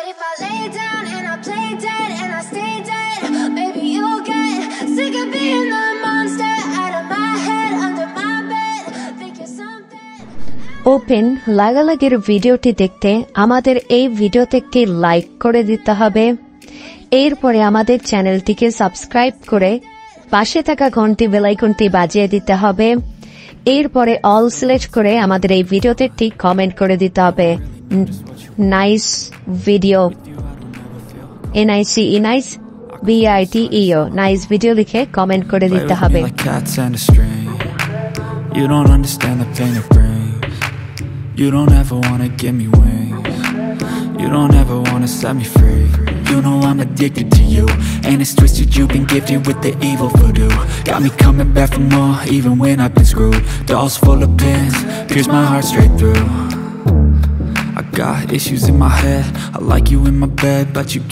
But if I lay down and I play dead and I stay dead, maybe you'll get sick of being the monster out of my head, under my bed. Think you're something. Open লাগালাগির ভিডিওটি দেখতে আমাদের এই ভিডিওতে একটি like করে দিতে হবে। এরপরে আমাদের চ্যানেলটিকে সাবস্ক্রাইব করে পাশে থাকা ঘন্টি বেল আইকনটি বাজিয়ে দিতে হবে। এরপরে অল সিলেক্ট করে আমাদের এই ভিডিওতে একটি কমেন্ট করে দিতে হবে। Nice video, NICE nice BITEO nice video লিখে কমেন্ট করে দিতে হবে। You don't understand the pain it brings. You don't ever wanna give me wings. You don't ever wanna set me free. You know I'm addicted to you, and it's twisted, you've been gifted with the evil voodoo. Got me coming back for more, even when I've been screwed. Dolls full of pins, pierce my heart straight through. I got issues in my head, I like you in my bed, but you